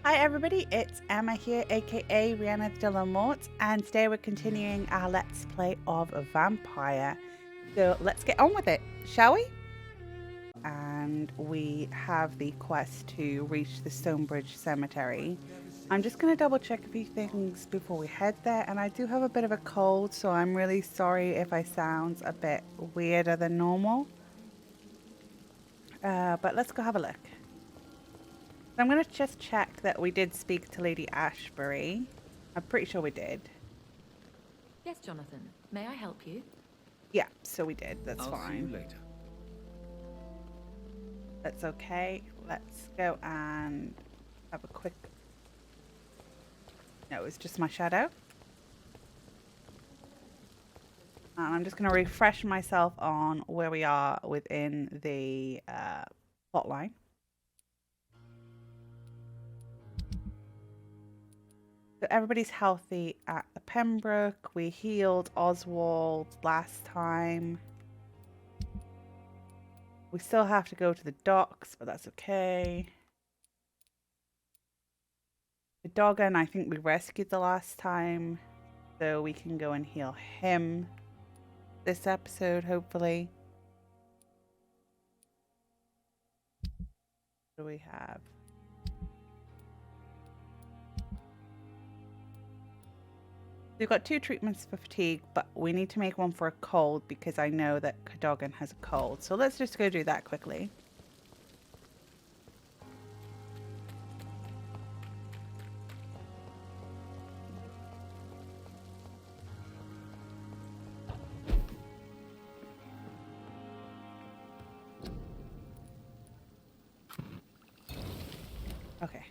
Hi everybody, it's Emma here, aka Rihanna de la Mort, and today we're continuing our Let's Play of Vampyr. So let's get on with it, shall we? And we have the quest to reach the Stonebridge Cemetery. I'm just going to double check a few things before we head there, and I do have a bit of a cold, so I'm really sorry if I sound a bit weirder than normal. But let's go have a look. I'm going to just check that we did speak to Lady Ashbury. I'm pretty sure we did. Yes, Jonathan. May I help you? Yeah, so we did. That's fine. I'll see you later. That's okay. Let's go and have a quick... No, it's just my shadow. And I'm just going to refresh myself on where we are within the plot line. So everybody's healthy at the Pembroke. We healed Oswald last time. We still have to go to the docks, but that's okay. The Doggen, I think we rescued the last time, so we can go and heal him this episode, hopefully. What do we have? We've got 2 treatments for fatigue, but we need to make one for a cold because I know that Cadogan has a cold. So let's just go do that quickly. Okay.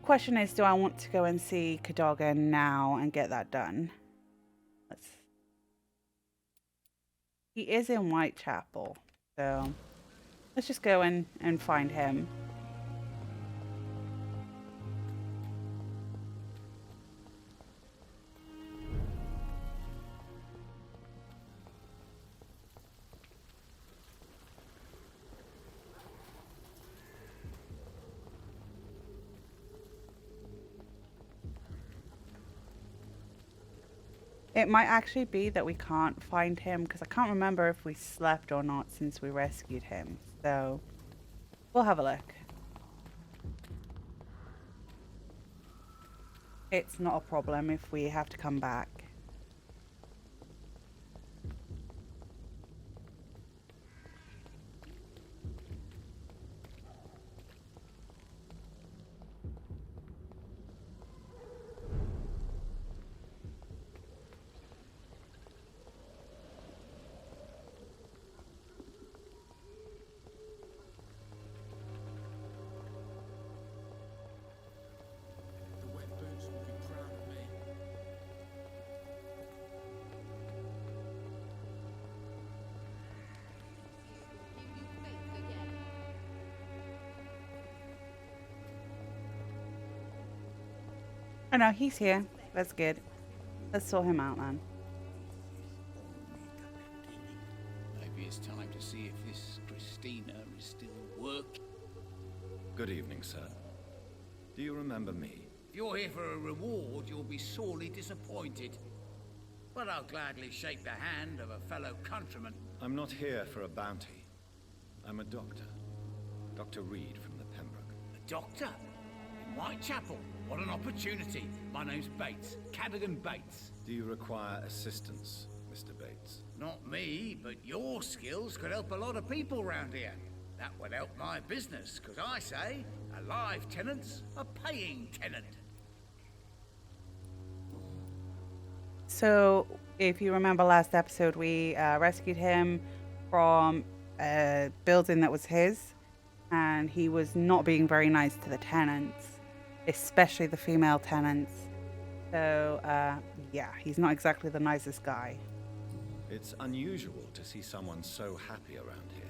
Question is, do I want to go and see Cadogan now and get that done? He is in Whitechapel, so let's just go in and find him. It might actually be that we can't find him because I can't remember if we slept or not since we rescued him. So we'll have a look. It's not a problem if we have to come back. Oh no, he's here. That's good. Let's sort him out, man. Maybe it's time to see if this Christina is still working. Good evening, sir. Do you remember me? If you're here for a reward, you'll be sorely disappointed. But I'll gladly shake the hand of a fellow countryman. I'm not here for a bounty. I'm a doctor. Dr. Reed from the Pembroke. A doctor? In Whitechapel? What an opportunity. My name's Bates. Cadogan Bates. Do you require assistance, Mr. Bates? Not me, but your skills could help a lot of people round here. That would help my business, because I say, a live tenant's a paying tenant. So if you remember last episode, we rescued him from a building that was his, and he was not being very nice to the tenants, especially the female tenants. So yeah, he's not exactly the nicest guy. It's unusual to see someone so happy around here,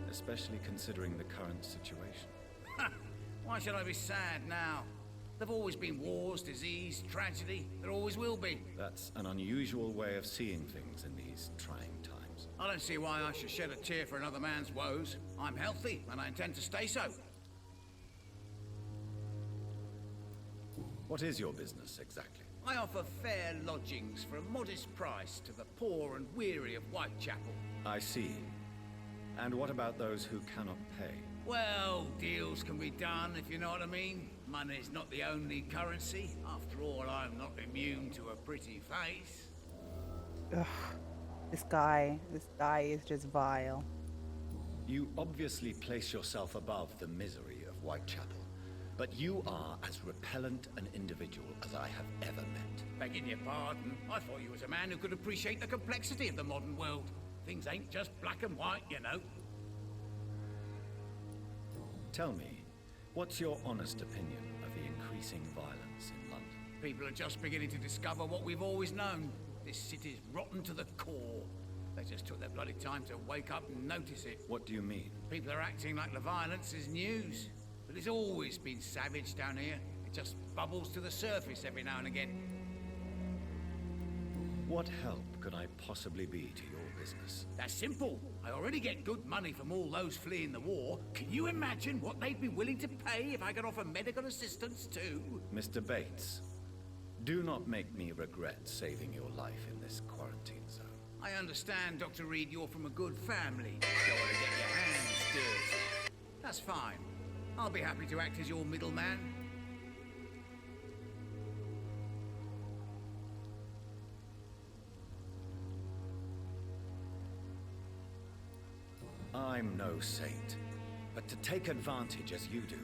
especially considering the current situation. Why should I be sad now? There've always been wars, disease, tragedy. There always will be. That's an unusual way of seeing things in these trying times. I don't see why I should shed a tear for another man's woes. I'm healthy, and I intend to stay so. What is your business, exactly? I offer fair lodgings for a modest price to the poor and weary of Whitechapel. I see. And what about those who cannot pay? Well, deals can be done, if you know what I mean. Money's not the only currency. After all, I'm not immune to a pretty face. Ugh. This guy is just vile. You obviously place yourself above the misery of Whitechapel, but you are as repellent an individual as I have ever met. Begging your pardon, I thought you was a man who could appreciate the complexity of the modern world. Things ain't just black and white, you know. Tell me, what's your honest opinion of the increasing violence in London? People are just beginning to discover what we've always known. This city's rotten to the core. They just took their bloody time to wake up and notice it. What do you mean? People are acting like the violence is news. But it's always been savage down here. It just bubbles to the surface every now and again. What help could I possibly be to your business? That's simple. I already get good money from all those fleeing the war. Can you imagine what they'd be willing to pay if I could offer medical assistance too? Mr. Bates, do not make me regret saving your life in this quarantine zone. I understand, Dr. Reed, you're from a good family. Don't want to get your hands dirty. That's fine. I'll be happy to act as your middleman. I'm no saint, but to take advantage as you do,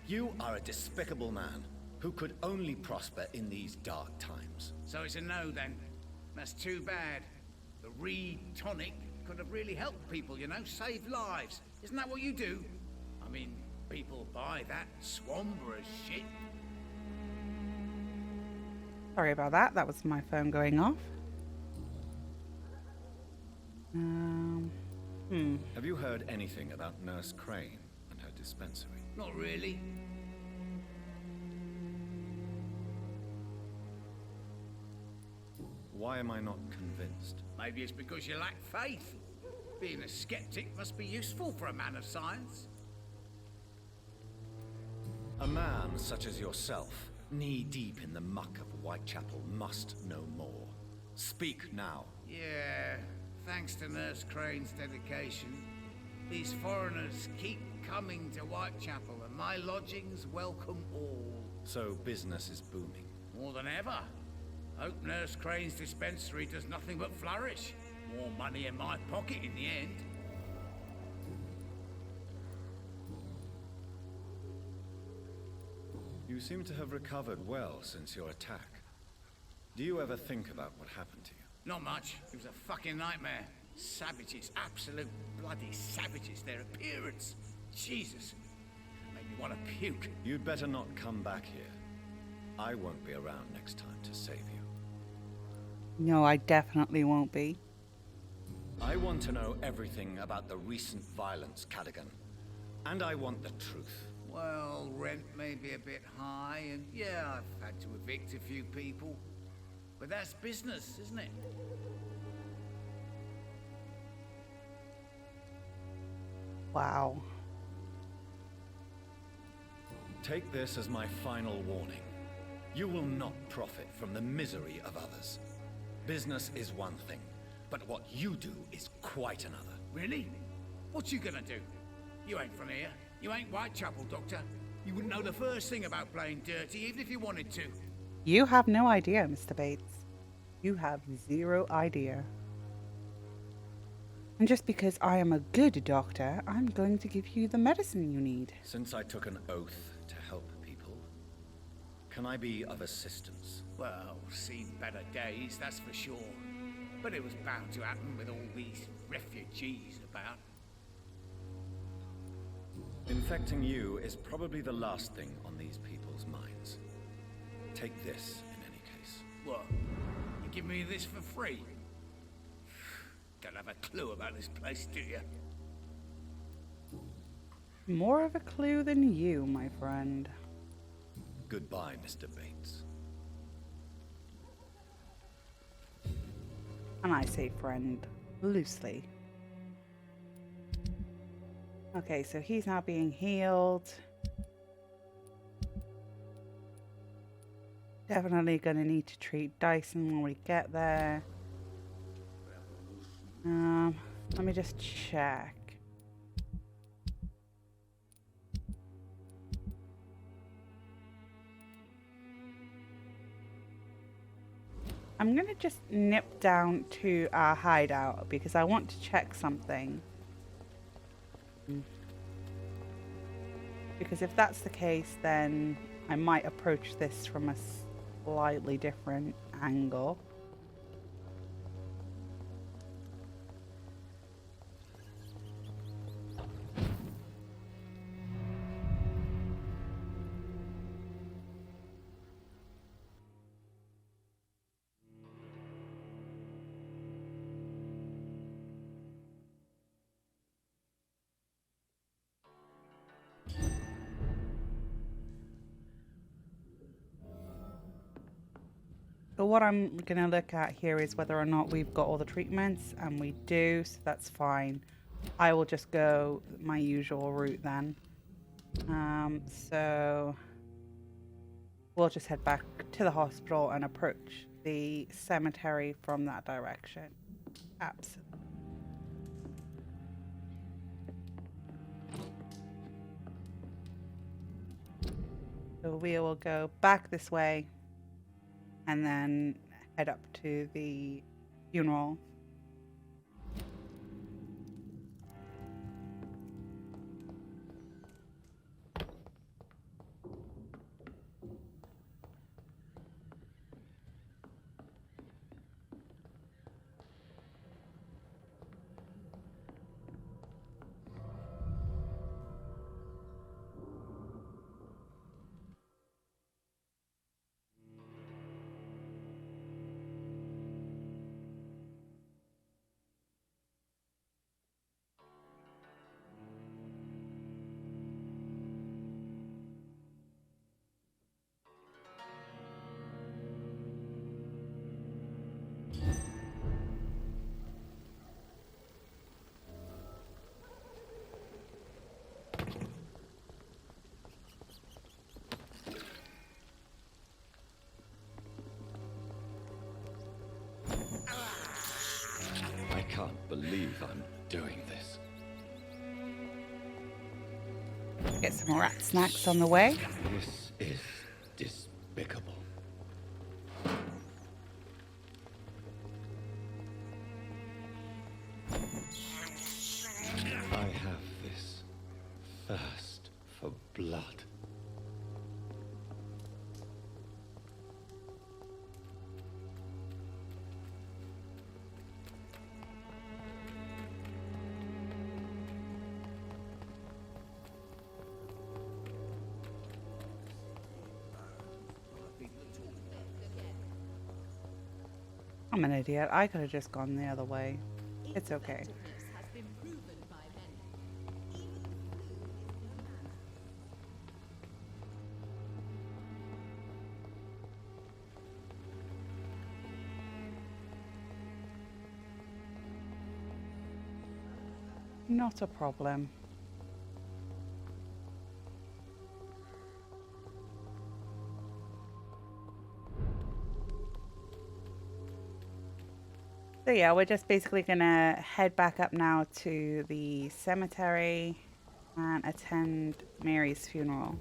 you are a despicable man who could only prosper in these dark times. So it's a no then. That's too bad. The Reed tonic could have really helped people, you know, saved lives. Isn't that what you do? I mean, people buy that Swambra shit. Sorry about that. That was my phone going off. Have you heard anything about Nurse Crane and her dispensary? Not really. Why am I not convinced? Maybe it's because you lack faith. Being a skeptic must be useful for a man of science. A man such as yourself, knee-deep in the muck of Whitechapel, must know more. Speak now. Yeah, thanks to Nurse Crane's dedication, these foreigners keep coming to Whitechapel, and my lodgings welcome all. So business is booming. More than ever. Hope Nurse Crane's dispensary does nothing but flourish. More money in my pocket in the end. You seem to have recovered well since your attack. Do you ever think about what happened to you? Not much. It was a fucking nightmare. Savages, absolute bloody savages. Their appearance. Jesus. Made me want to puke. You'd better not come back here. I won't be around next time to save you. No, I definitely won't be. I want to know everything about the recent violence, Cadigan. And I want the truth. Well, rent may be a bit high, and yeah, I've had to evict a few people. But that's business, isn't it? Wow. Take this as my final warning. You will not profit from the misery of others. Business is one thing, but what you do is quite another. Really? What you gonna do? You ain't from here. You ain't Whitechapel, Doctor. You wouldn't know the first thing about playing dirty, even if you wanted to. You have no idea, Mr. Bates. You have zero idea. And just because I am a good doctor, I'm going to give you the medicine you need. Since I took an oath to help people, can I be of assistance? Well, seen better days, that's for sure. But it was bound to happen with all these refugees about. Infecting you is probably the last thing on these people's minds. Take this, in any case. What? You give me this for free? Don't have a clue about this place, do you? More of a clue than you, my friend. Goodbye, Mr. Bates. And I say friend. loosely. Okay, so he's now being healed. Definitely going to need to treat Dyson when we get there. Let me just check. I'm going to just nip down to our hideout because I want to check something. Because if that's the case, then I might approach this from a slightly different angle. So what I'm going to look at here is whether or not we've got all the treatments, and we do, so that's fine. I will just go my usual route then. So we'll just head back to the hospital and approach the cemetery from that direction. Absolutely. So we will go back this way and then head up to the funeral. I can't believe I'm doing this. Get some more rat snacks on the way. This is despicable. I have this thirst for blood. I'm an idiot. I could have just gone the other way. It's okay. Not a problem. So yeah, we're just basically gonna head back up now to the cemetery and attend Mary's funeral.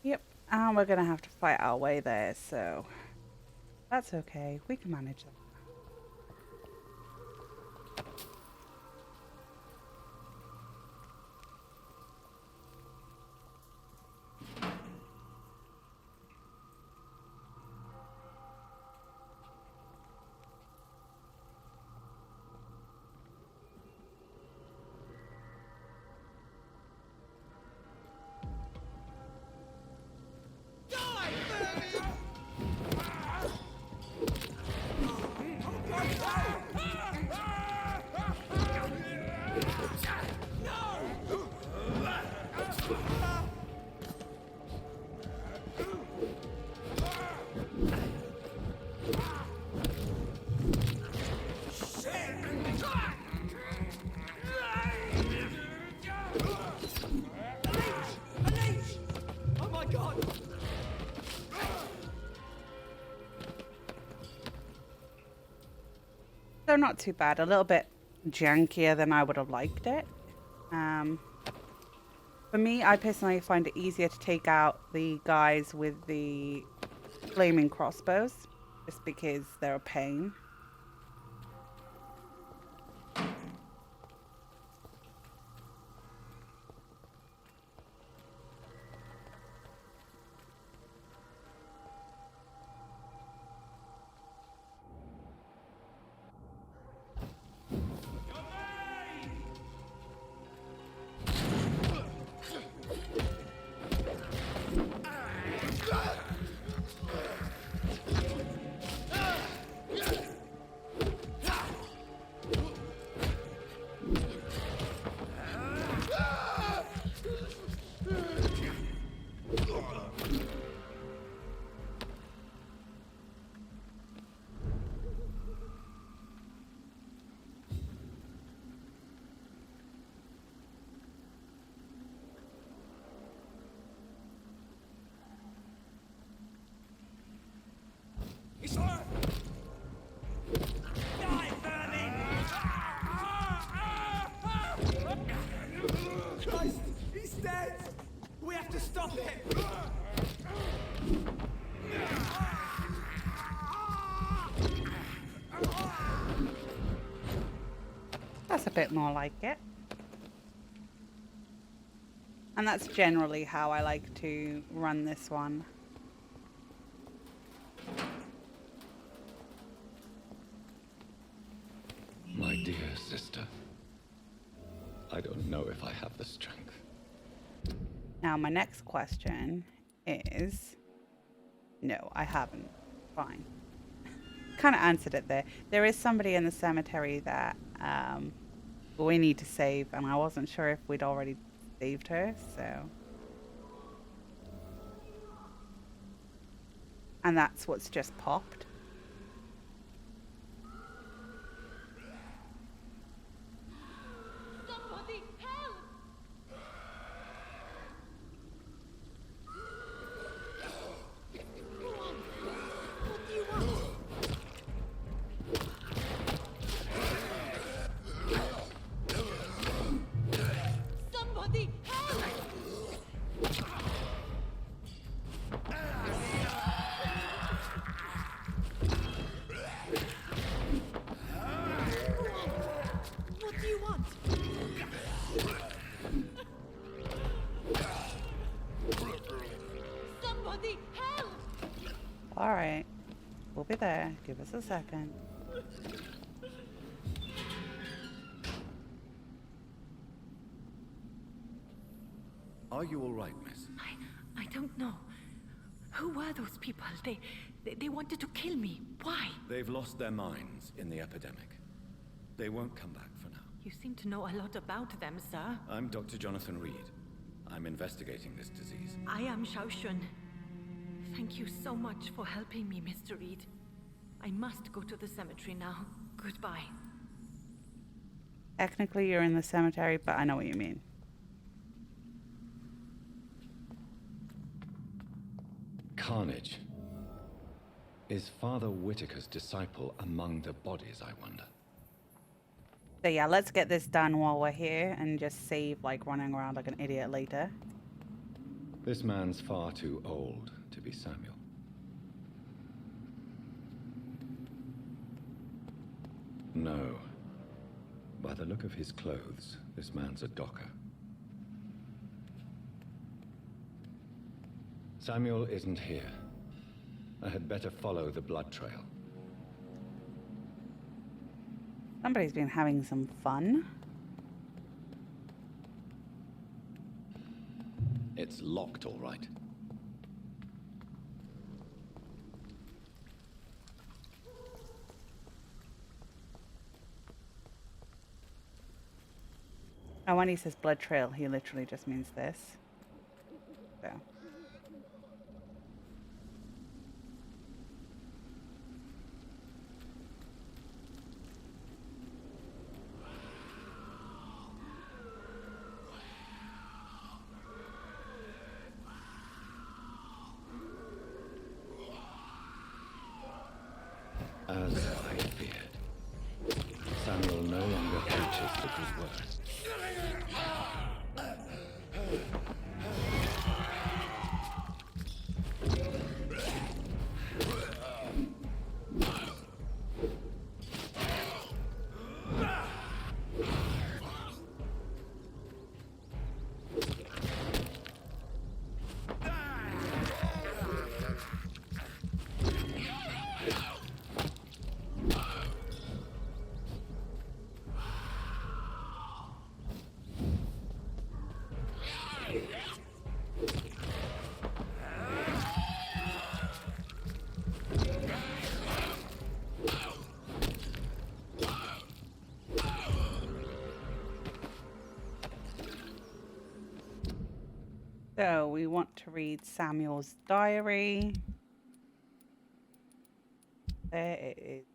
Yep, and we're gonna have to fight our way there, so that's okay. We can manage that. So not too bad. A little bit jankier than I would have liked it. For me, I personally find it easier to take out the guys with the flaming crossbows, just because they're a pain. Christ! He's dead! We have to stop him! That's a bit more like it. And that's generally how I like to run this one. My dear sister, I don't know if I have the strength. Now, my next question is... No, I haven't. Fine. Kind of answered it there. There is somebody in the cemetery that we need to save, and I wasn't sure if we'd already saved her, so... And that's what's just popped. Somebody help! Go on. What do you want? Somebody help! What do you want? Somebody help! Alright. We'll be there. Give us a second. Are you all right, miss? I don't know. Who were those people? They wanted to kill me. Why? They've lost their minds in the epidemic. They won't come back for now. You seem to know a lot about them, sir. I'm Dr. Jonathan Reed. I'm investigating this disease. I am Shaoshun. Thank you so much for helping me, Mr. Reed. I must go to the cemetery now. Goodbye. Technically, you're in the cemetery, but I know what you mean. Carnage. Is Father Whitaker's disciple among the bodies, I wonder? So yeah, let's get this done while we're here and just save like running around like an idiot later. This man's far too old to be Samuel. No. By the look of his clothes, this man's a docker. Samuel isn't here. I had better follow the blood trail. Somebody's been having some fun. It's locked, all right. And when he says blood trail, he literally just means this. So. As I feared. this book is worth. So we want to read Samuel's diary. There it is.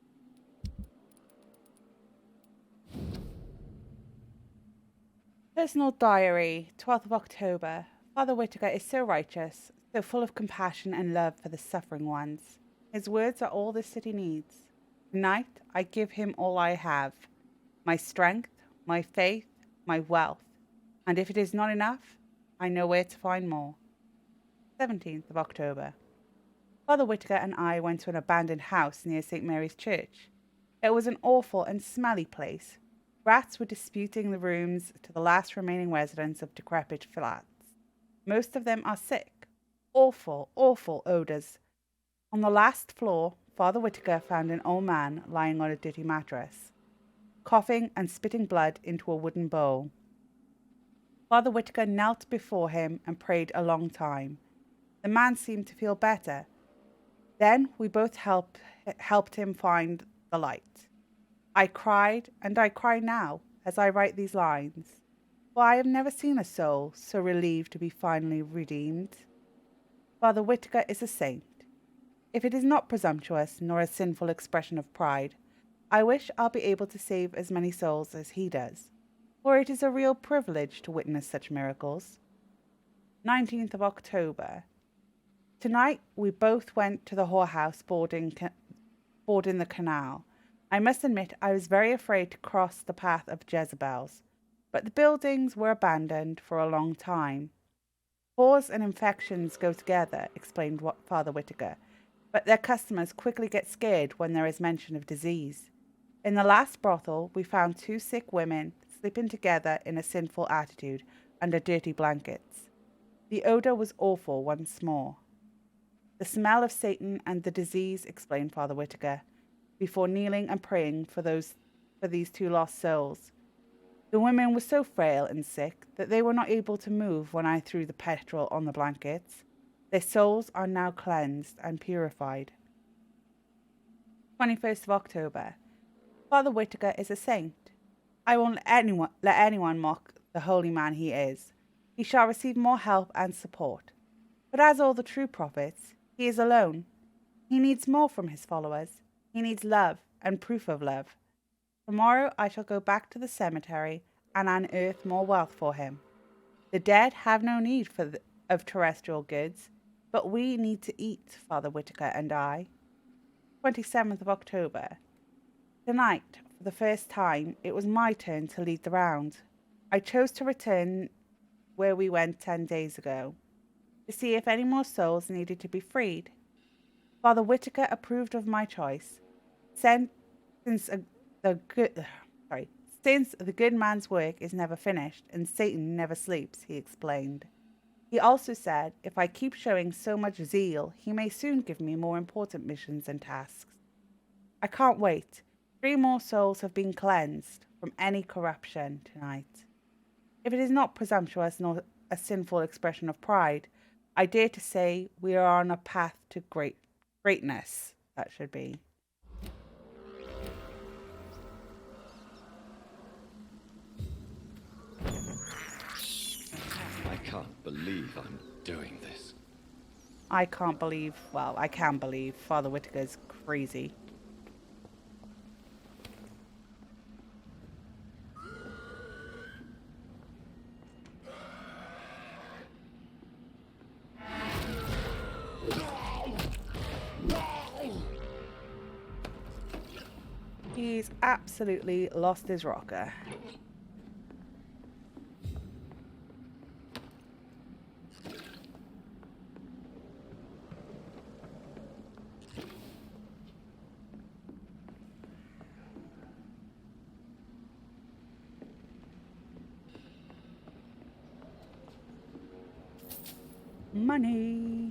Personal diary, 12th of October. Father Whittaker is so righteous, so full of compassion and love for the suffering ones. His words are all the city needs. Tonight, I give him all I have, my strength, my faith, my wealth. And if it is not enough, I know where to find more. 17th of October. Father Whittaker and I went to an abandoned house near St. Mary's Church. It was an awful and smelly place. Rats were disputing the rooms to the last remaining residents of decrepit flats. Most of them are sick. Awful, awful odours. On the last floor, Father Whittaker found an old man lying on a dirty mattress, coughing and spitting blood into a wooden bowl. Father Whittaker knelt before him and prayed a long time. The man seemed to feel better. Then we both helped him find the light. I cried, and I cry now as I write these lines, for I have never seen a soul so relieved to be finally redeemed. Father Whittaker is a saint. If it is not presumptuous nor a sinful expression of pride, I wish I'll be able to save as many souls as he does, for it is a real privilege to witness such miracles. 19th of October. Tonight we both went to the whorehouse boarding the canal. I must admit I was very afraid to cross the path of Jezebels, but the buildings were abandoned for a long time. Whores and infections go together, explained Father Whittaker, but their customers quickly get scared when there is mention of disease. In the last brothel, we found 2 sick women sleeping together in a sinful attitude under dirty blankets. The odor was awful once more. The smell of Satan and the disease, explained Father Whittaker, before kneeling and praying for these 2 lost souls. The women were so frail and sick that they were not able to move when I threw the petrol on the blankets. Their souls are now cleansed and purified. 21st of October. Father Whittaker is a saint. I won't let anyone mock the holy man he is. He shall receive more help and support. But as all the true prophets, he is alone. He needs more from his followers. He needs love and proof of love. Tomorrow I shall go back to the cemetery and unearth more wealth for him. The dead have no need of terrestrial goods, but we need to eat, Father Whittaker and I. 27th of October. Tonight, for the first time, it was my turn to lead the round. I chose to return where we went 10 days ago, to see if any more souls needed to be freed. Father Whittaker approved of my choice. Since the good man's work is never finished and Satan never sleeps, he explained. He also said, if I keep showing so much zeal, he may soon give me more important missions and tasks. I can't wait. 3 more souls have been cleansed from any corruption tonight. If it is not presumptuous nor a sinful expression of pride, I dare to say we are on a path to greatness. That should be. I can't believe I'm doing this. I can believe Father Whittaker's crazy. He's absolutely lost his rocker. Money.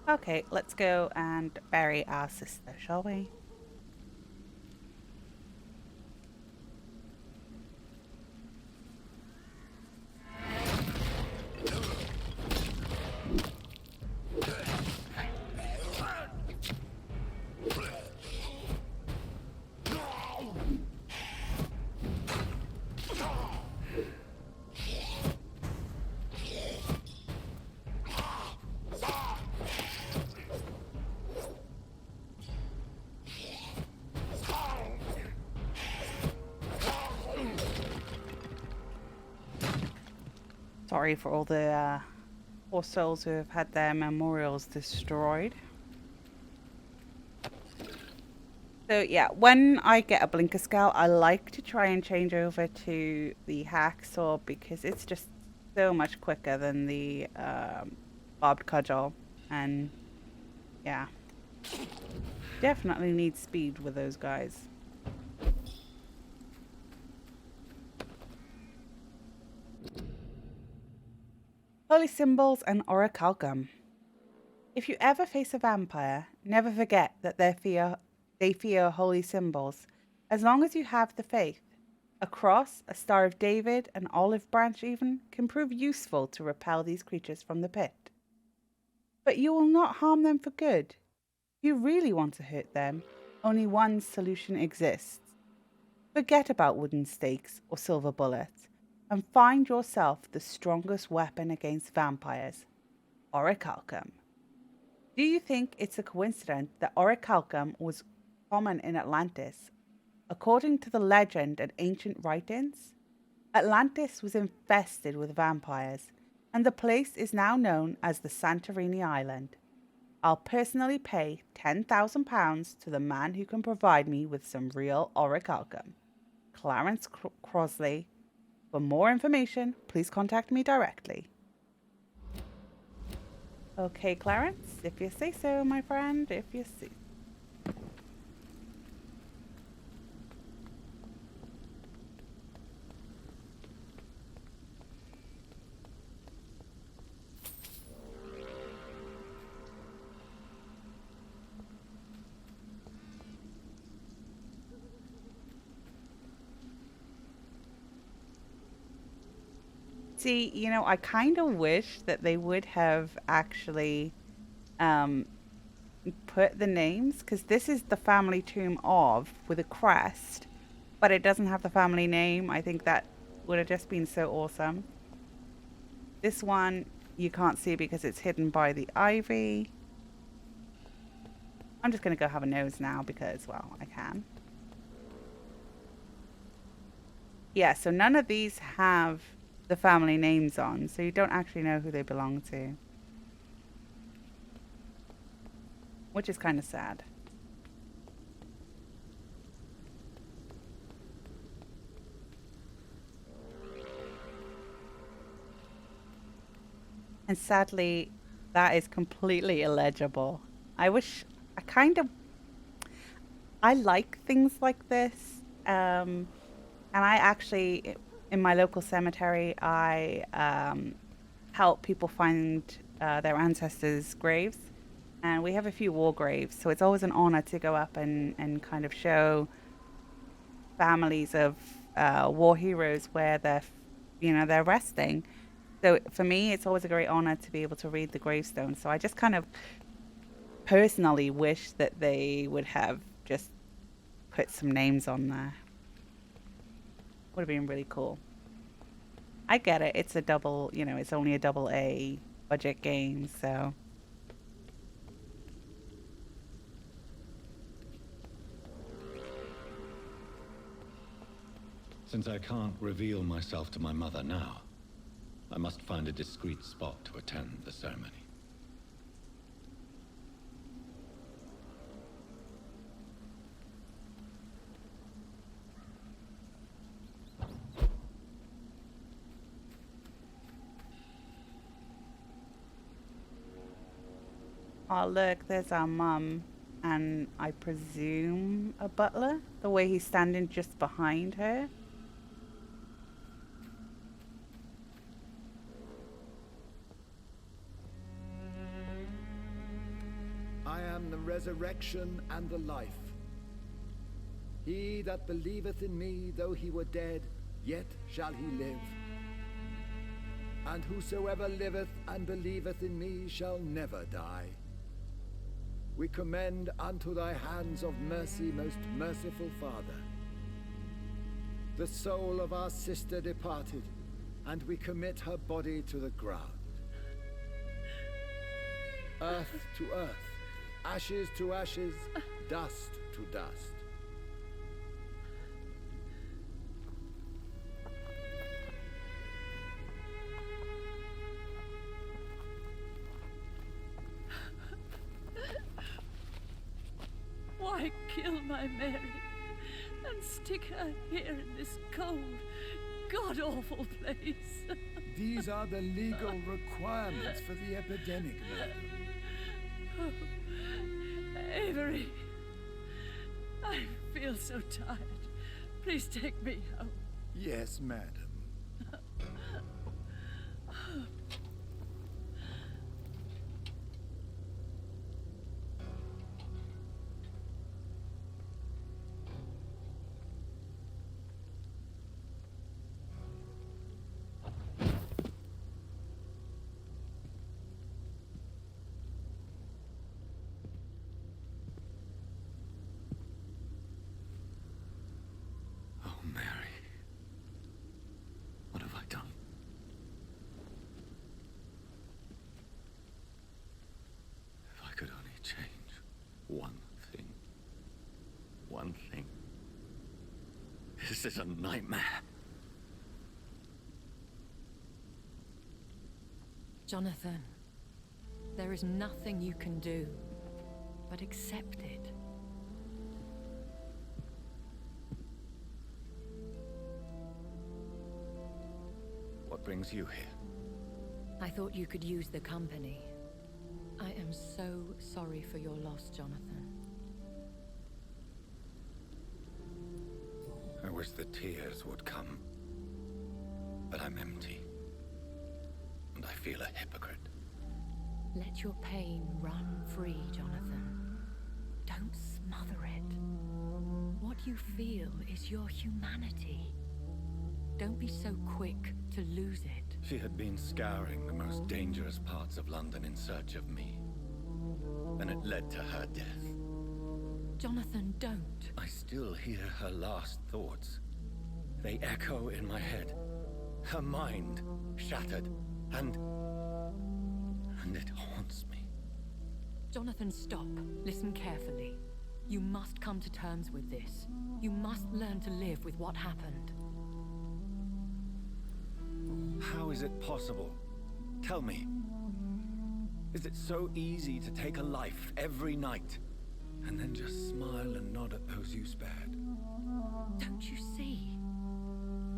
Okay, let's go and bury our sister, shall we? Sorry for all the poor souls who have had their memorials destroyed. So yeah, when I get a blinker scale, I like to try and change over to the hacksaw because it's just so much quicker than the barbed cudgel, and yeah, definitely need speed with those guys. Holy symbols and orichalcum. If you ever face a vampire, never forget that they fear holy symbols. As long as you have the faith, a cross, a Star of David, an olive branch even, can prove useful to repel these creatures from the pit. But you will not harm them for good. If you really want to hurt them, only one solution exists. Forget about wooden stakes or silver bullets, and find yourself the strongest weapon against vampires, orichalcum. Do you think it's a coincidence that orichalcum was common in Atlantis? According to the legend and ancient writings, Atlantis was infested with vampires, and the place is now known as the Santorini Island. I'll personally pay £10,000 to the man who can provide me with some real orichalcum. Clarence Crosley. For more information, please contact me directly. Okay, Clarence, if you say so, my friend, if you say. See, you know, I kind of wish that they would have actually put the names, because this is the family tomb of, with a crest, but it doesn't have the family name. I think that would have just been so awesome. This one you can't see because it's hidden by the ivy. I'm just going to go have a nose now because, well, I can. Yeah, so none of these have the family names on, so you don't actually know who they belong to. Which is kind of sad. And sadly, that is completely illegible. I wish, I like things like this. And I actually, in my local cemetery, I help people find their ancestors' graves. And we have a few war graves, so it's always an honor to go up and kind of show families of war heroes where they're resting. So for me, it's always a great honor to be able to read the gravestone. So I just kind of personally wish that they would have just put some names on there. Would have been really cool. I get it. It's a double, it's only a double A budget game, so. Since I can't reveal myself to my mother now, I must find a discreet spot to attend the ceremony. Oh, look, there's our mum and I presume a butler, the way he's standing just behind her. I am the resurrection and the life. He that believeth in me, though he were dead, yet shall he live. And whosoever liveth and believeth in me shall never die. We commend unto thy hands of mercy, most merciful Father, the soul of our sister departed, and we commit her body to the ground. Earth to earth, ashes to ashes, dust to dust. Why kill my Mary and stick her here in this cold, god-awful place? These are the legal requirements for the epidemic, madam. Oh, Avery, I feel so tired. Please take me home. Yes, madam. Oh, Mary. What have I done? If I could only change one thing. One thing. This is a nightmare. Jonathan, there is nothing you can do but accept it. What brings you here? I thought you could use the company. I am so sorry for your loss, Jonathan. I wish the tears would come. But I'm empty. And I feel a hypocrite. Let your pain run free, Jonathan. Don't smother it. What you feel is your humanity. Don't be so quick to lose it. She had been scouring the most dangerous parts of London in search of me. And it led to her death. Jonathan, don't. I still hear her last thoughts. They echo in my head. Her mind shattered, and it haunts me. Jonathan, stop. Listen carefully. You must come to terms with this. You must learn to live with what happened. How is it possible? Tell me. Is it so easy to take a life every night, and then just smile and nod at those you spared? Don't you see?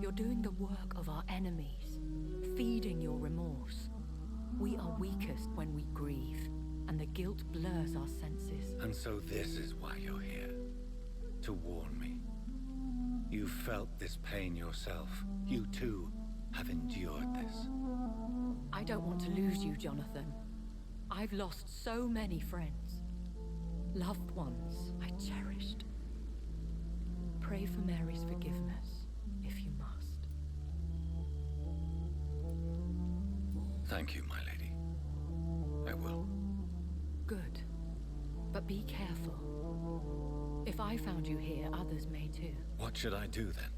You're doing the work of our enemies, feeding your remorse. We are weakest when we grieve, and the guilt blurs our senses. And so this is why you're here. To warn me. You felt this pain yourself. You too have endured this. I don't want to lose you, Jonathan. I've lost so many friends. Loved ones I cherished. Pray for Mary's forgiveness, if you must. Thank you, my lady. I will. Good. But be careful. If I found you here, others may too. What should I do then?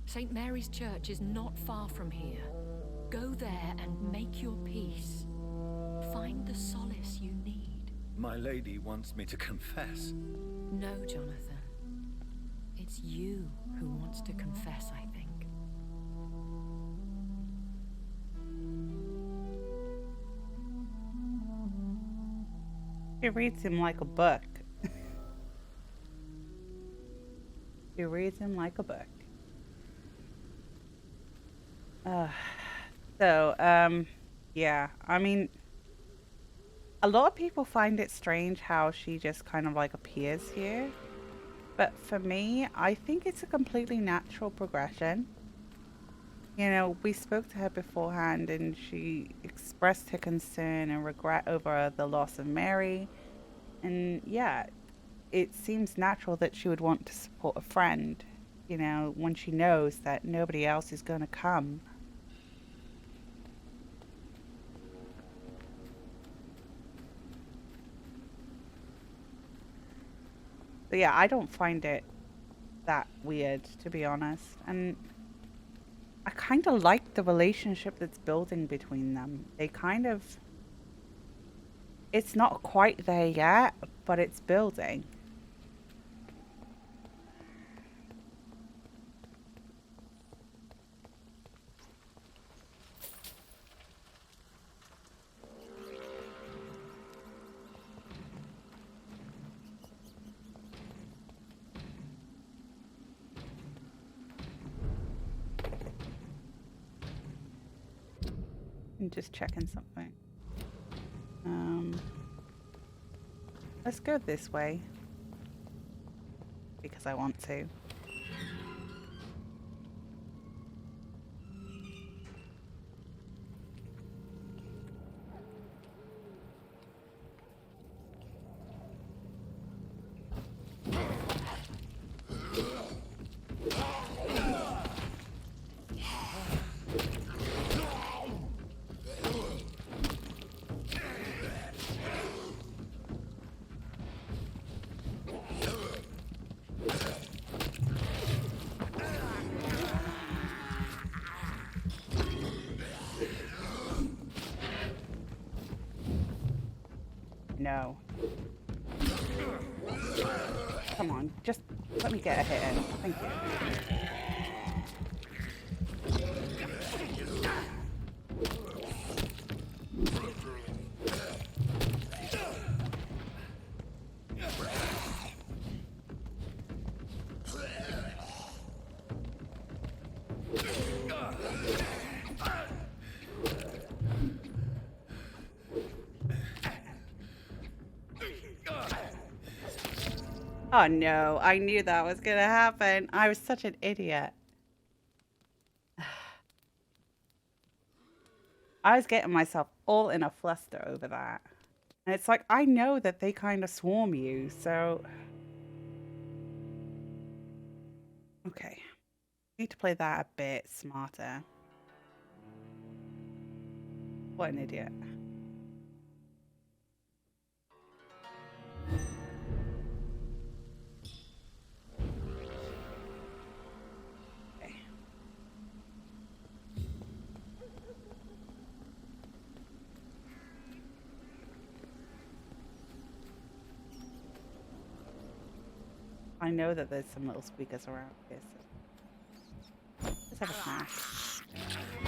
St. Mary's Church is not far from here. Go there and make your peace. Find the solace you need. My lady wants me to confess. No, Jonathan. It's you who wants to confess, I think. She reads him like a book. She reads him like a book. Yeah, I mean, A lot of people find it strange how she just kind of like appears here. But for me, I think it's a completely natural progression. You know, we spoke to her beforehand and she expressed her concern and regret over the loss of Mary. And yeah, it seems natural that she would want to support a friend, you know, when she knows that nobody else is going to come. But yeah, I don't find it that weird, to be honest. And I kind of like the relationship that's building between them. They kind of... It's not quite there yet, but it's building. I'm just checking something. Let's go this way. Because I want to. No. Come on, just let me get a hit in. Thank you. Oh no, I knew that was gonna happen. I was such an idiot. I was getting myself all in a fluster over that. And it's like, I know that they kind of swarm you, so... Okay. Need to play that a bit smarter. What an idiot. I know that there's some little squeakers around here, so let's have a snack.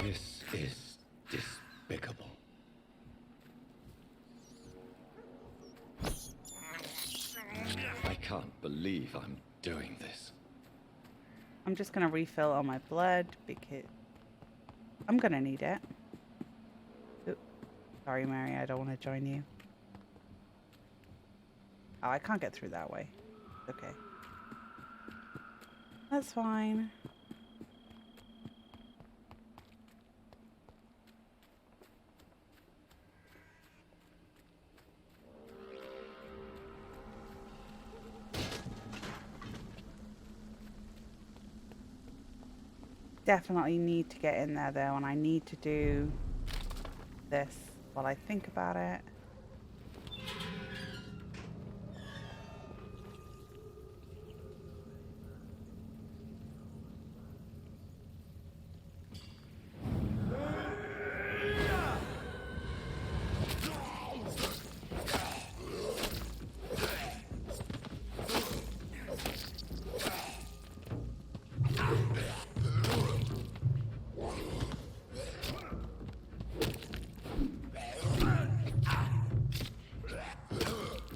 This is despicable. I can't believe I'm doing this. I'm just gonna refill all my blood because I'm gonna need it. Oop. Sorry, Mary, I don't want to join you. Oh, I can't get through that way. Okay. That's fine. Definitely need to get in there though, and I need to do this while I think about it.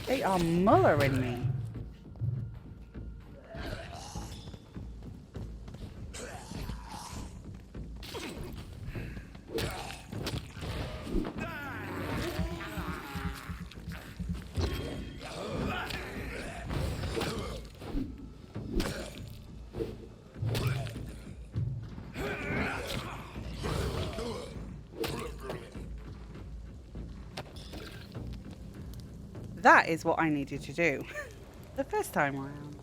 They are mullering me. That is what I needed to do the first time around.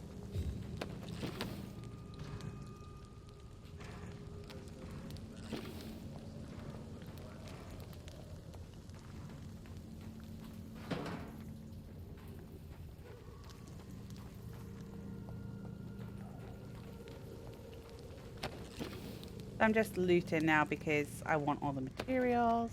I'm just looting now because I want all the materials.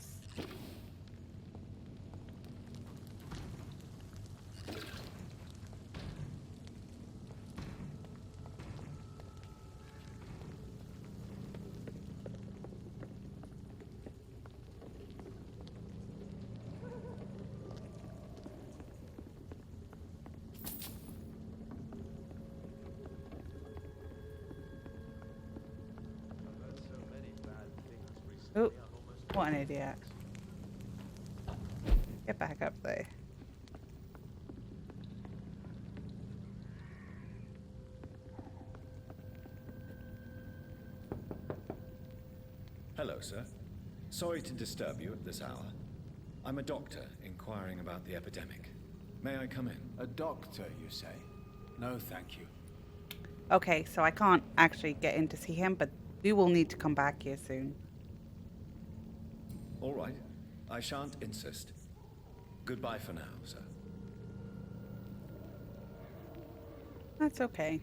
Oh, what an idiot. Get back up there. Hello, sir. Sorry to disturb you at this hour. I'm a doctor inquiring about the epidemic. May I come in? A doctor, you say? No, thank you. Okay, so I can't actually get in to see him, but we will need to come back here soon. All right. I shan't insist. Goodbye for now, sir. That's okay.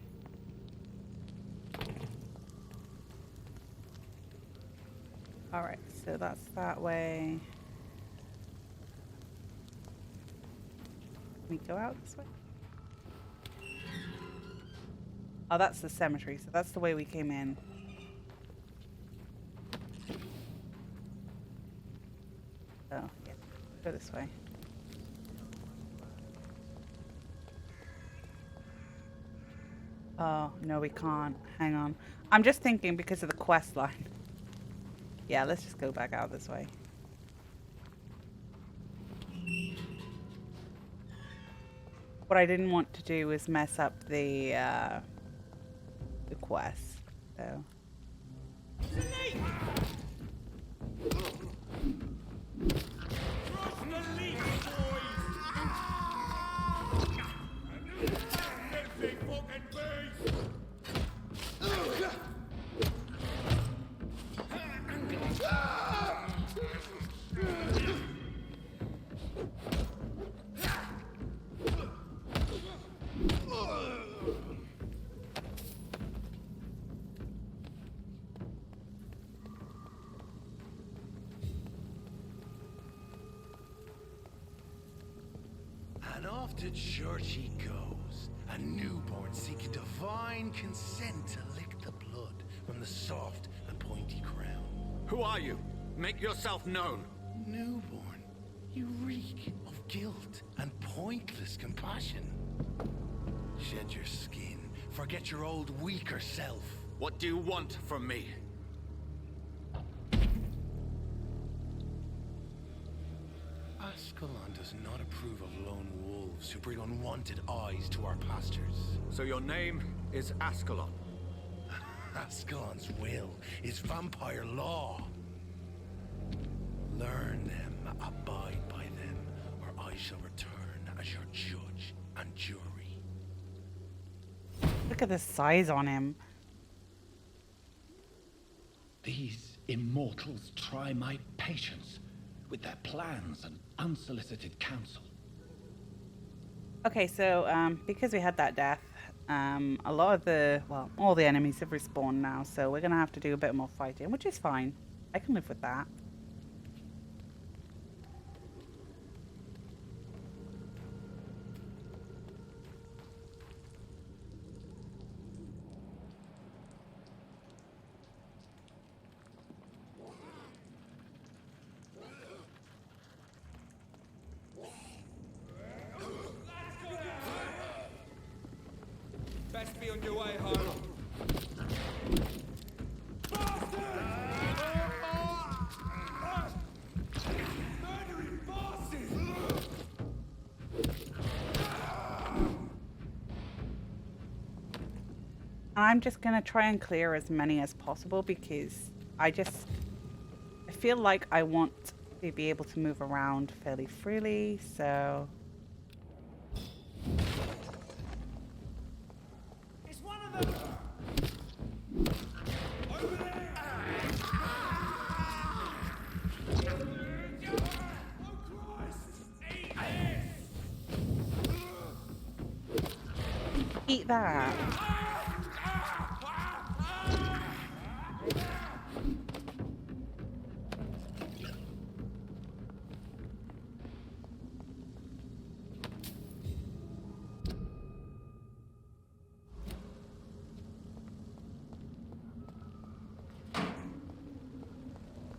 Alright, so that's that way. Can we go out this way? Oh, that's the cemetery, so that's the way we came in. Oh, yeah. Go this way. Oh, no, we can't. Hang on. I'm just thinking because of the quest line. Yeah, let's just go back out this way. What I didn't want to do was mess up the quest, so. And off to church he goes, a newborn seeking divine consent to lick the blood from the soft and pointy crown. Who are you? Make yourself known. Newborn, you reek of guilt and pointless compassion. Shed your skin, forget your old weaker self. What do you want from me? Ascalon does not approve of lone wolves who bring unwanted eyes to our pastures. So your name is Ascalon. Ascalon's will is vampire law. Learn them, abide by them, or I shall return as your judge and jury. Look at the size on him. These immortals try my patience with their plans and unsolicited counsel. Okay, so because we had that death, a lot of the, well, all the enemies have respawned now, so we're gonna have to do a bit more fighting, which is fine. I can live with that. Best be on your way home. Murdering bosses! I'm just gonna try and clear as many as possible because I feel like I want to be able to move around fairly freely, so Eat that.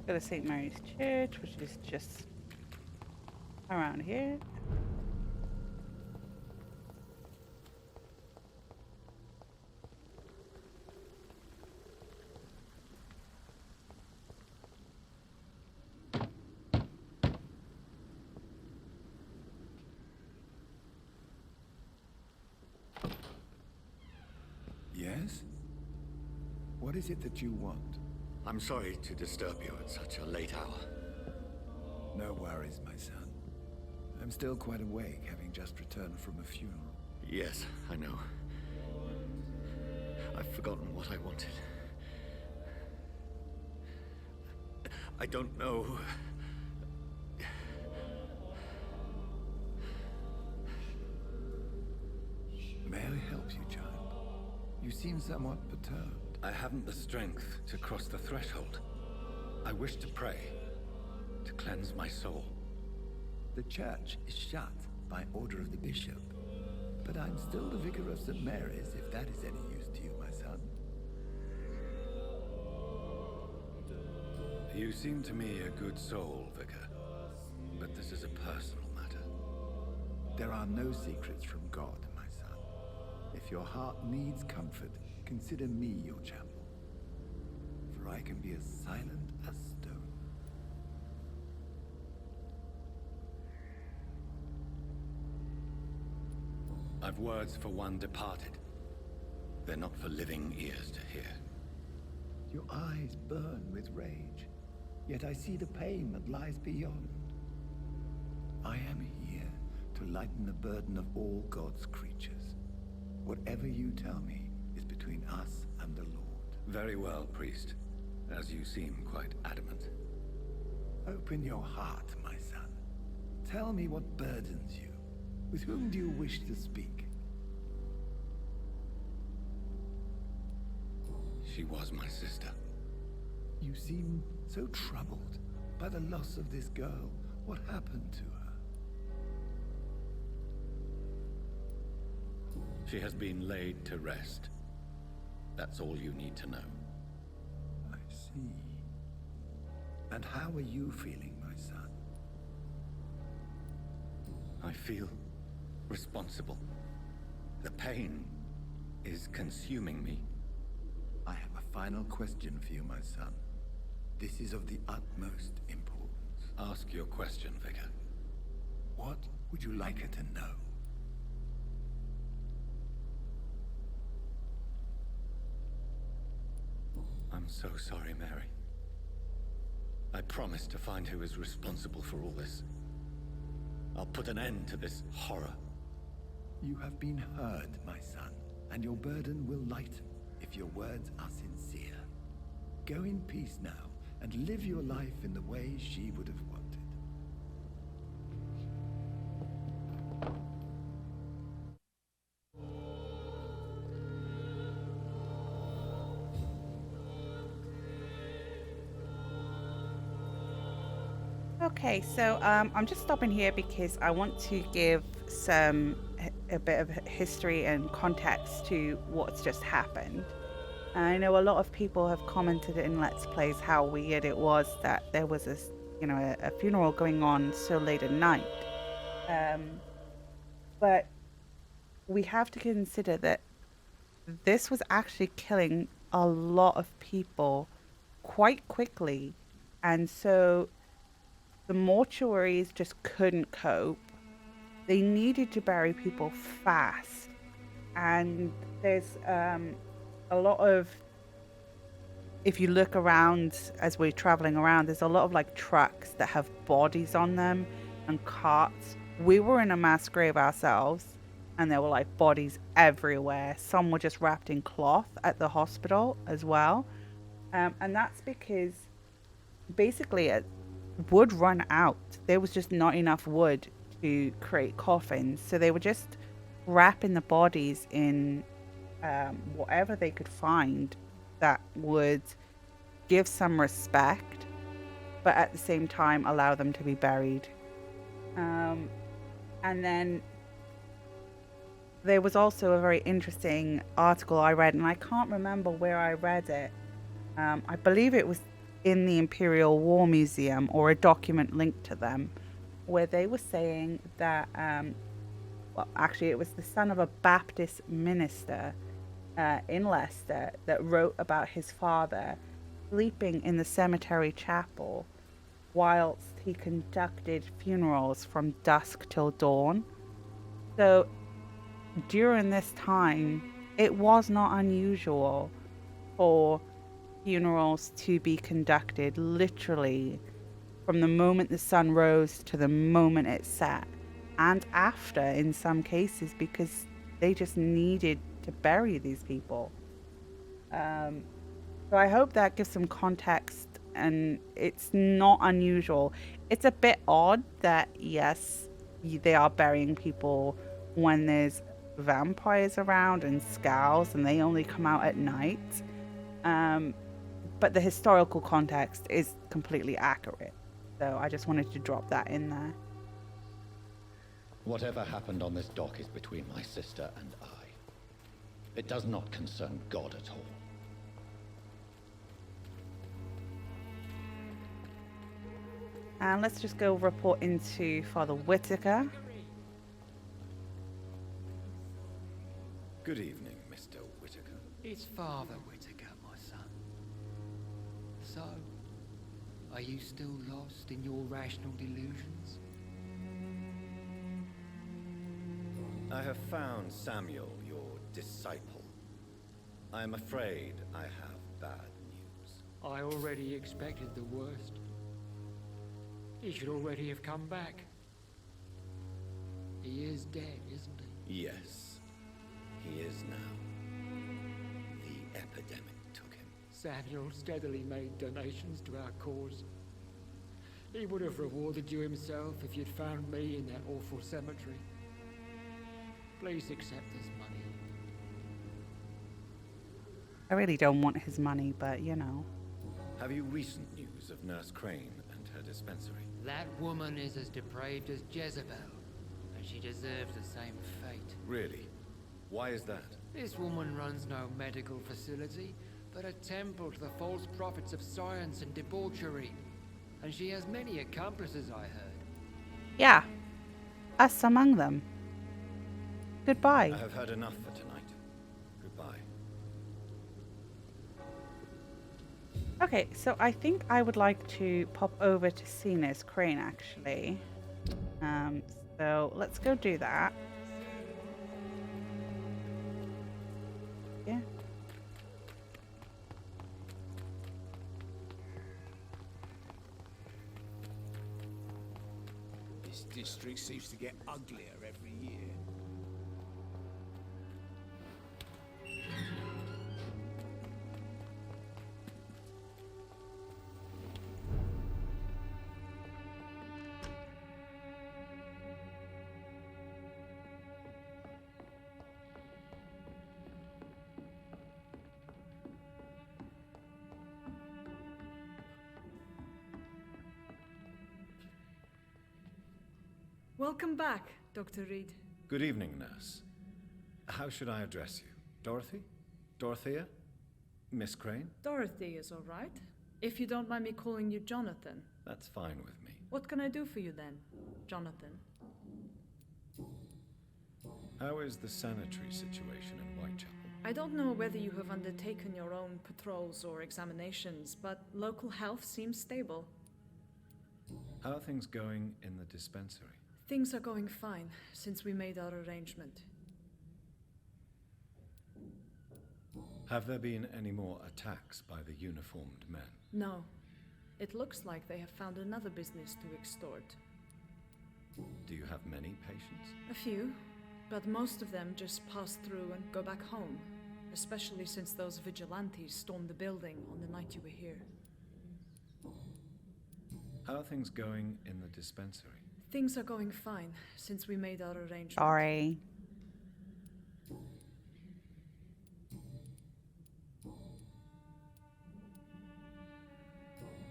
Go to St. Mary's Church, which is just around here. Yes? What is it that you want? I'm sorry to disturb you at such a late hour. No worries, my son. I'm still quite awake, having just returned from a funeral. Yes, I know. I've forgotten what I wanted. I don't know. May I help you, child? You seem somewhat perturbed. I haven't the strength to cross the threshold. I wish to pray, to cleanse my soul. The church is shut by order of the bishop, but I'm still the vicar of St. Mary's, if that is any use to you, my son. You seem to me a good soul, Vicar, but this is a personal matter. There are no secrets from God, my son. If your heart needs comfort, consider me your chapel, for I can be as silent as stone. I've words for one departed. They're not for living ears to hear. Your eyes burn with rage, yet I see the pain that lies beyond. I am here to lighten the burden of all God's creatures. Whatever you tell me is between us and the Lord. Very well, priest, as you seem quite adamant. Open your heart, my son. Tell me what burdens you. With whom do you wish to speak? She was my sister. You seem so troubled by the loss of this girl. What happened to her? She has been laid to rest. That's all you need to know. I see. And how are you feeling, my son? I feel responsible. The pain is consuming me. I have a final question for you, my son. This is of the utmost importance. Ask your question, Vicar. What would you like her to know? I'm so sorry, Mary. I promise to find who is responsible for all this. I'll put an end to this horror. You have been heard, my son, and your burden will lighten if your words are sincere. Go in peace now, and live your life in the way she would have wanted. Okay, so I'm just stopping here because I want to give a bit of history and context to what's just happened. I know a lot of people have commented in Let's Plays how weird it was that there was a funeral going on so late at night. But we have to consider that this was actually killing a lot of people quite quickly, and so the mortuaries just couldn't cope. They needed to bury people fast, and there's a lot of, if you look around as we're traveling around, there's a lot of like trucks that have bodies on them and carts. We were in a mass grave ourselves, and there were like bodies everywhere. Some were just wrapped in cloth at the hospital as well, and that's because basically wood run out. There was just not enough wood to create coffins, so they were just wrapping the bodies in whatever they could find that would give some respect, but at the same time allow them to be buried. And then there was also a very interesting article I read, and I can't remember where I read it. I believe it was in the Imperial War Museum or a document linked to them, where they were saying that, well, actually it was the son of a Baptist minister in Leicester that wrote about his father sleeping in the cemetery chapel whilst he conducted funerals from dusk till dawn. So during this time, it was not unusual for funerals to be conducted literally from the moment the sun rose to the moment it set, and after in some cases, because they just needed to bury these people. So I hope that gives some context, and it's not unusual. It's a bit odd that, yes, they are burying people when there's vampires around and skulls and they only come out at night. But the historical context is completely accurate. So I just wanted to drop that in there. Whatever happened on this dock is between my sister and I. It does not concern God at all. And let's just go report into Father Whitaker. Good evening, Mr. Whitaker. It's Father Whitaker, my son. So, are you still lost in your rational delusions? I have found Samuel, your disciple. I am afraid I have bad news. I already expected the worst. He should already have come back. He is dead, isn't he? Yes, he is now. The epidemic took him. Samuel steadily made donations to our cause. He would have rewarded you himself if you'd found me in that awful cemetery. Please accept this money. I really don't want his money, but you know. Have you recent news of Nurse Crane and her dispensary? That woman is as depraved as Jezebel, and she deserves the same fate. Really? Why is that? This woman runs no medical facility, but a temple to the false prophets of science and debauchery. And she has many accomplices, I heard. Yeah, us among them. Goodbye. I have heard enough for tonight. Goodbye. Okay, so I think I would like to pop over to see Nurse Crane, actually. So let's go do that. Yeah. This district seems to get uglier every year. Welcome back, Dr. Reed. Good evening, nurse. How should I address you? Dorothy? Dorothea? Miss Crane? Dorothy is all right. If you don't mind me calling you Jonathan. That's fine with me. What can I do for you then, Jonathan? How is the sanitary situation in Whitechapel? I don't know whether you have undertaken your own patrols or examinations, but local health seems stable. How are things going in the dispensary? Things are going fine since we made our arrangement. Have there been any more attacks by the uniformed men? No. It looks like they have found another business to extort. Do you have many patients? A few, but most of them just pass through and go back home, especially since those vigilantes stormed the building on the night you were here. How are things going in the dispensary? Things are going fine since we made our arrangement. Sorry.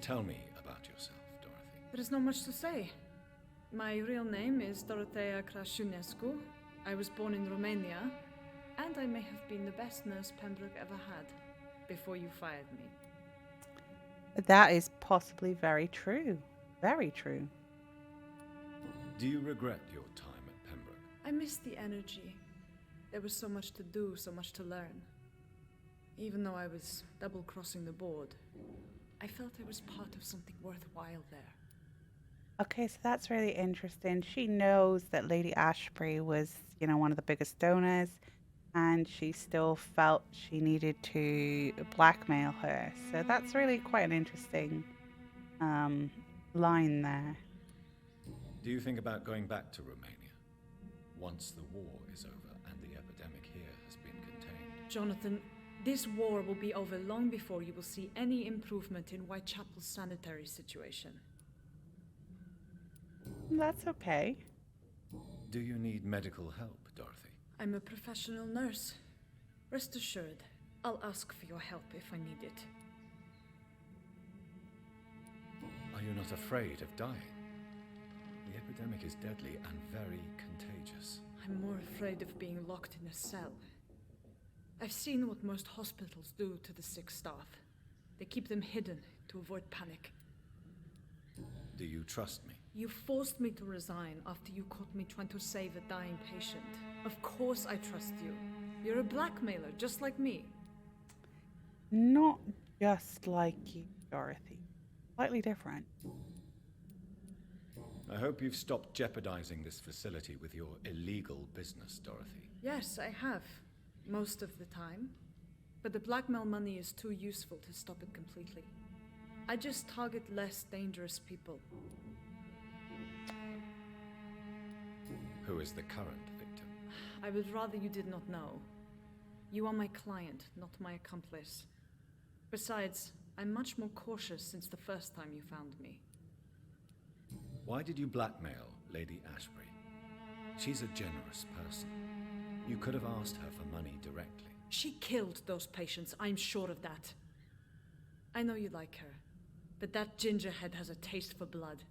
Tell me about yourself, Dorothy. There is not much to say. My real name is Dorothea Crasciunescu. I was born in Romania, and I may have been the best nurse Pembroke ever had before you fired me. That is possibly very true. Very true. Do you regret your time at Pembroke? I missed the energy. There was so much to do, so much to learn. Even though I was double-crossing the board, I felt I was part of something worthwhile there. Okay, so that's really interesting. She knows that Lady Ashbury was, one of the biggest donors, and she still felt she needed to blackmail her. So that's really quite an interesting line there. Do you think about going back to Romania once the war is over and the epidemic here has been contained? Jonathan, this war will be over long before you will see any improvement in Whitechapel's sanitary situation. That's okay. Do you need medical help, Dorothy? I'm a professional nurse. Rest assured, I'll ask for your help if I need it. Are you not afraid of dying? The epidemic is deadly and very contagious. I'm more afraid of being locked in a cell. I've seen what most hospitals do to the sick staff. They keep them hidden to avoid panic. Do you trust me? You forced me to resign after you caught me trying to save a dying patient. Of course I trust you. You're a blackmailer, just like me. Not just like you, Dorothy. Slightly different. I hope you've stopped jeopardizing this facility with your illegal business, Dorothy. Yes, I have. Most of the time. But the blackmail money is too useful to stop it completely. I just target less dangerous people. Who is the current victim? I would rather you did not know. You are my client, not my accomplice. Besides, I'm much more cautious since the first time you found me. Why did you blackmail Lady Ashbury? She's a generous person. You could have asked her for money directly. She killed those patients, I'm sure of that. I know you like her, but that gingerhead has a taste for blood.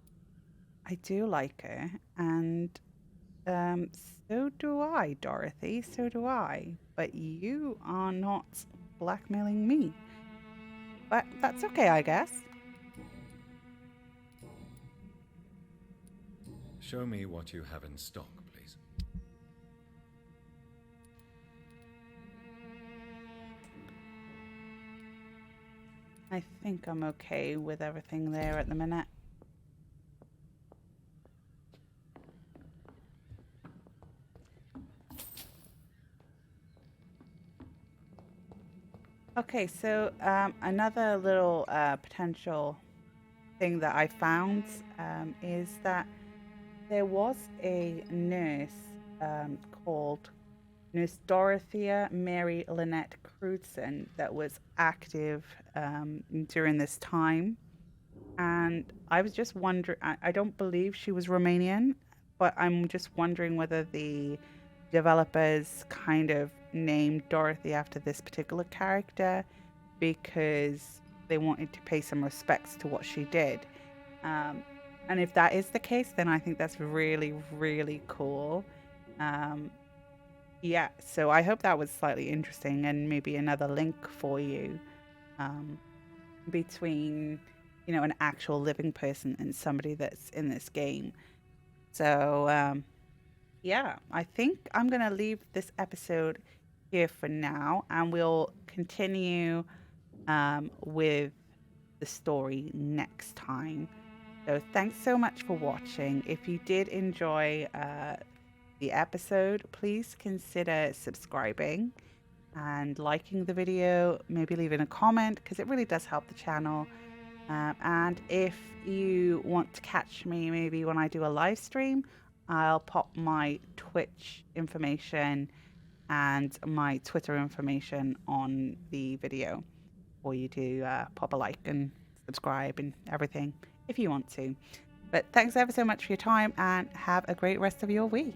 I do like her, and so do I, Dorothy, so do I. But you are not blackmailing me. But that's okay, I guess. Show me what you have in stock, please. I think I'm okay with everything there at the minute. Okay, so another little potential thing that I found is that there was a nurse called Nurse Dorothea Mary Lynette Crewdson that was active during this time. And I was just wondering, I don't believe she was Romanian, but I'm just wondering whether the developers kind of named Dorothy after this particular character because they wanted to pay some respects to what she did. And if that is the case, then I think that's really, really cool. Yeah, so I hope that was slightly interesting and maybe another link for you between, an actual living person and somebody that's in this game. So, yeah, I think I'm going to leave this episode here for now, and we'll continue with the story next time. So thanks so much for watching. If you did enjoy the episode, please consider subscribing and liking the video, maybe leaving a comment because it really does help the channel. And if you want to catch me maybe when I do a live stream, I'll pop my Twitch information and my Twitter information on the video for you to pop a like and subscribe and everything if you want to. But thanks ever so much for your time and have a great rest of your week.